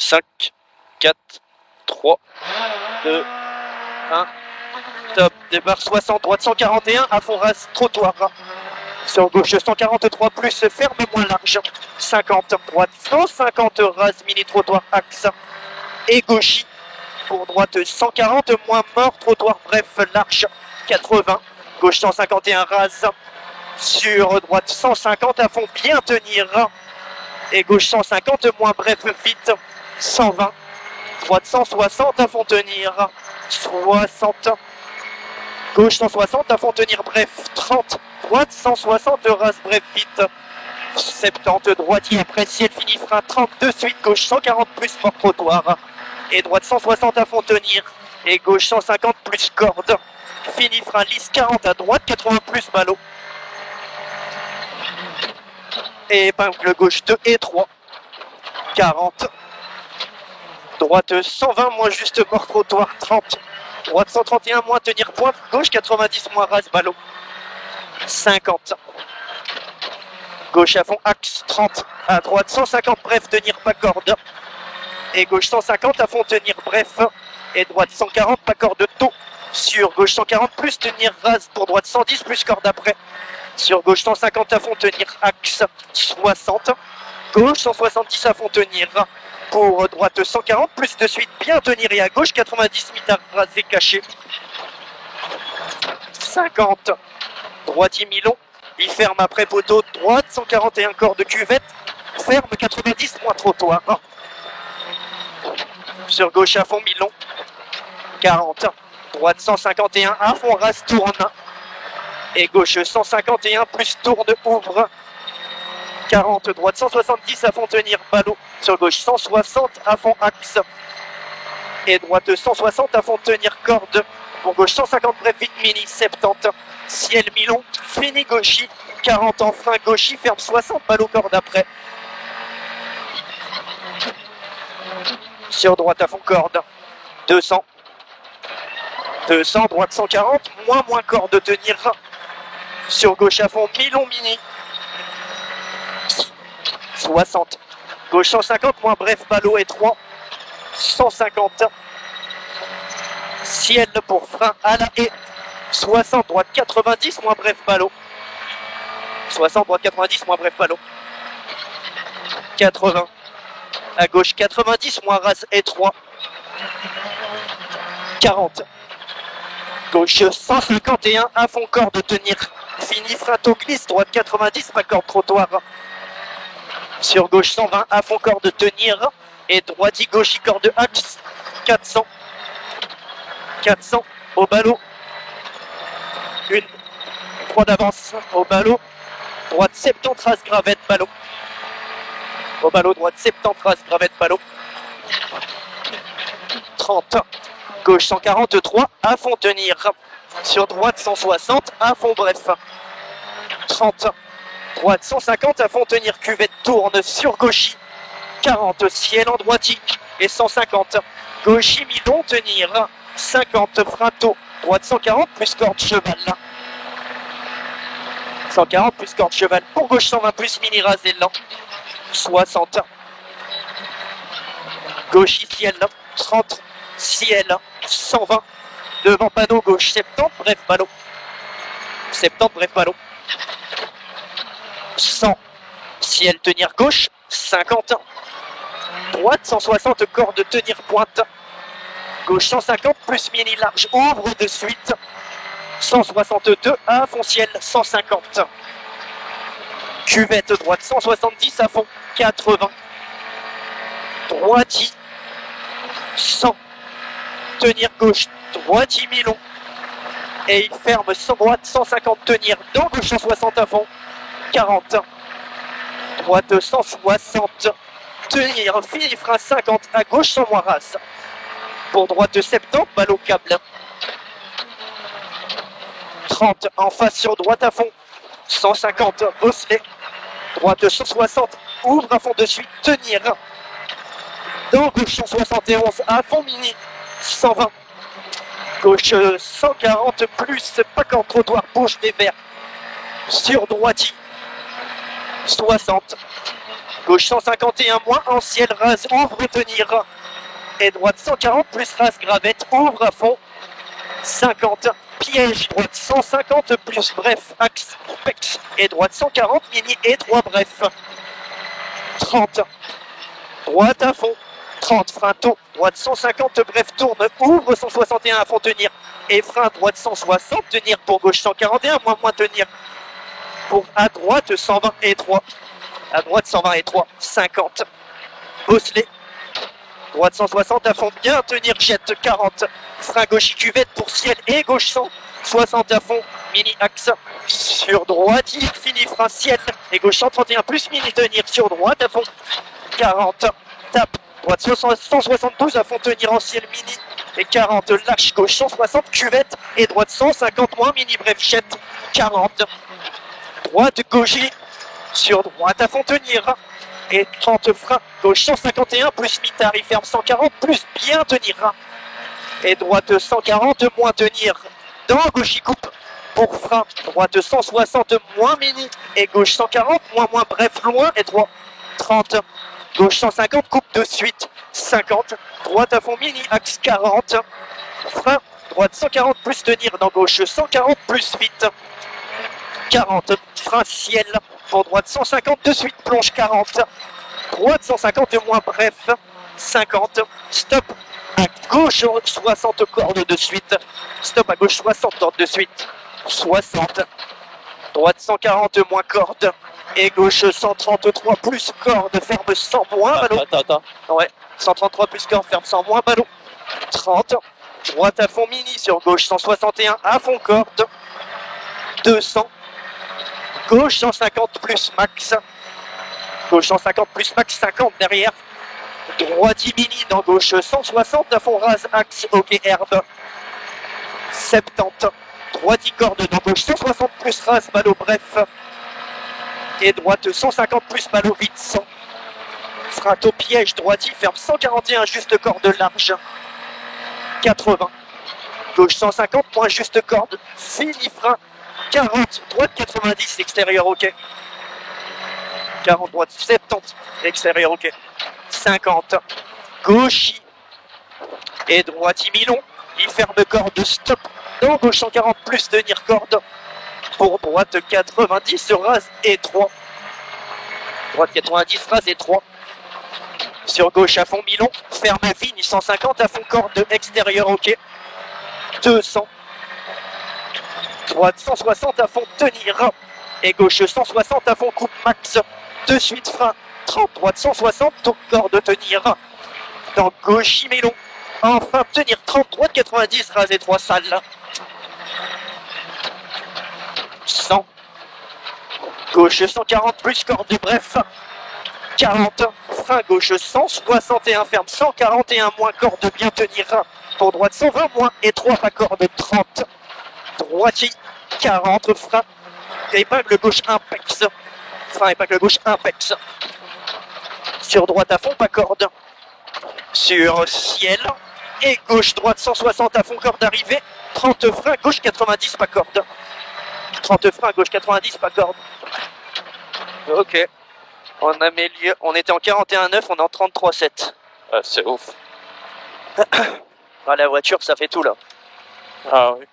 5, 4, 3, 2, 1. Top. Départ 60, droite 141, à fond race, trottoir. Sur gauche 143 plus, ferme moins large. 50, droite 150, race, mini trottoir, axe. Et gauchis. Pour droite 140, moins mort, trottoir bref, large. 80, gauche 151, rase. Sur droite 150, à fond bien tenir. Et gauche 150, moins bref, vite. 120, droite 160, à fond tenir. 60, gauche 160, à fond tenir bref. 30, droite 160, race bref, vite. 70, droitier après ciel, fini frein. 30 de suite, gauche 140 plus mort trottoir. Et droite 160 à fond tenir. Et gauche 150 plus corde. Fini frein lisse 40 à droite, 80 plus ballot. Et épingle gauche 2 et 3. 40. Droite 120 moins juste mort trottoir 30. Droite 131 moins tenir pointe. Gauche 90 moins race ballot. 50. Gauche à fond axe 30. À droite 150 bref tenir pas corde. Et gauche 150 à fond tenir bref. Et droite 140 pas corde tôt. Sur gauche 140 plus tenir rase pour droite 110 plus corde après. Sur gauche 150 à fond tenir axe 60. Gauche 170 à fond tenir. Pour droite 140 plus de suite bien tenir et à gauche 90 mitard rasé caché. 50. Droitier mi-long. Il ferme après poteau droite 141 corde cuvette. Ferme 90 moins trottoir. Sur gauche à fond mi-long. 40. Droite 151 à fond race tourne. Et gauche 151 plus tourne ouvre. 40. Droite 170 à fond tenir ballot. Sur gauche 160 à fond axe. Et droite 160 à fond tenir corde. Pour gauche 150 bref vite mini 70. Ciel mi-long. Fini gauchis. 40 en frein gauchis. Ferme 60 ballot corde après. Sur droite à fond corde. 200. 200. Droite 140. Moins corde tenir. Sur gauche à fond mi-long mini. 60. Gauche 150 moins bref ballot et 3. 150. Ciel pour frein à la haie. 60 droite 90 moins bref ballot. 60 droite 90 moins bref ballot. 80. À gauche 90 moins race et 3. 40. Gauche 151 à fond corde tenir. Fini frein tôt glisse droite 90 pas corde trottoir. Sur gauche 120 à fond corde tenir. Et droiti gauche corde axe 400. 400 au ballot. 3 d'avance au ballot. Droite 70 race gravette ballot. Au ballot droite 70 race gravette ballot. 30. Gauche 143 à fond tenir. Sur droite 160 à fond bref. 30. Droite 150 à fond tenir cuvette tourne sur gauchis. 40 ciel en droiti et 150. Gauchis mi-long tenir. 50 frein tôt. Droite 140 plus corde cheval. 140 plus corde cheval. Pour gauche 120 plus mini rasé lent. 60. Gauchis ciel. 30. Ciel. 120. Devant panneau gauche 70. Bref ballot. 70 bref ballot. 100. Ciel tenir gauche. 50. Droite 160 corde tenir pointe. Gauche 150 plus mini large ouvre de suite. 162 à fond ciel 150. Cuvette droite 170 à fond 80. Droiti 100. Tenir gauche droiti mi-long. Et il ferme sans droite 150 tenir dans gauche 160 à fond 40. Droite 160. Tenir fini frein 50 à gauche sans moins race. Pour droite 70 ballot câble. 30 en face sur droite à fond. 150 bosselet. Droite 160 ouvre à fond de suite. Tenir. Dans gauche 171 à fond mini. 120. Gauche 140 plus pas qu'en trottoir bouche des verts. Sur droiti. 60. Gauche 151 moins, en ciel rase, ouvre, tenir. Et droite 140 plus rase, gravette, ouvre à fond. 50, piège, droite 150 plus bref, axe, pex. Et droite 140, mini et droit bref. 30, droite à fond. 30, frein tôt, droite 150, bref, tourne, ouvre 161 à fond, tenir. Et frein, droite 160, tenir pour gauche 141, moins, tenir. Pour à droite 120 et 3. À droite 120 et 3, 50. Bosselet. Droite 160 à fond, bien tenir, jette 40. Frein gauche cuvette pour ciel et gauche 100. 60 à fond, mini axe. Sur droite, il finit frein ciel. Et gauche 131 plus mini tenir sur droite à fond. 40. Tape. Droite 172 à fond, tenir en ciel mini. Et 40. Lâche gauche 160 cuvette. Et droite 150 moins mini bref jette. 40. Droite gauche sur droite à fond tenir. Et 30 frein, gauche 151 plus mitard, il ferme 140 plus bien tenir. Et droite 140 moins tenir. Dans gauche il coupe pour frein. Droite 160 moins mini. Et gauche 140 moins bref loin et 3. 30. Gauche 150 coupe de suite. 50. Droite à fond mini axe 40. Frein. Droite 140 plus tenir. Dans gauche 140 plus vite. 40. Frein ciel. Pour droite 150 de suite plonge 40. Droite 150 moins bref. 50. Stop. À gauche 60 cordes de suite. Stop à gauche 60 cordes de suite. 60. Droite 140 moins corde. Et gauche 133 plus corde. Ferme 100 moins ballon. Attends. Ouais. 133 plus corde. Ferme 100 moins ballon. 30. Droite à fond mini sur gauche 161 à fond corde. 200. Gauche 150 plus max. Gauche 150 plus max 50 derrière. Droite mini dans gauche 160 à fond rase axe ok herbe. 70. Droite corde dans gauche 160 plus rase ballot bref. Et droite 150 plus ballot vite 100. Frein au piège droite ferme 141 juste corde large. 80. Gauche 150 moins juste corde. Fini frein. 40, droite 90, extérieur ok. 40, droite 70, extérieur ok. 50, gauche et droite mi-long. Il ferme corde, stop. Dans gauche 140 plus tenir corde. Pour droite 90, rase et 3. Droite 90, rase et 3. Sur gauche à fond mi-long. Ferme fini 150 à fond corde extérieur ok. 200. Droite 160 à fond tenir. Et gauche 160 à fond coupe max. De suite frein. 30. Droite 160 tourne corde tenir. Dans gauche mélon. Enfin tenir 30. Droite 90 raser 3 salles. 100. Gauche 140 plus corde bref. 40. Frein gauche 161 ferme 141 moins corde bien tenir. Pour droite 120 moins et 3 pas corde 30. Droitier 40 frein. Épingle gauche impex. Frein épingle gauche impex. Sur droite à fond pas corde. Sur ciel. Et gauche droite 160 à fond corde arrivée. 30 frein gauche 90 pas corde. 30 frein gauche 90 pas corde. Ok. On était en 41,9, on est en 33,7. C'est ouf. Ah, la voiture ça fait tout là. Ah oui.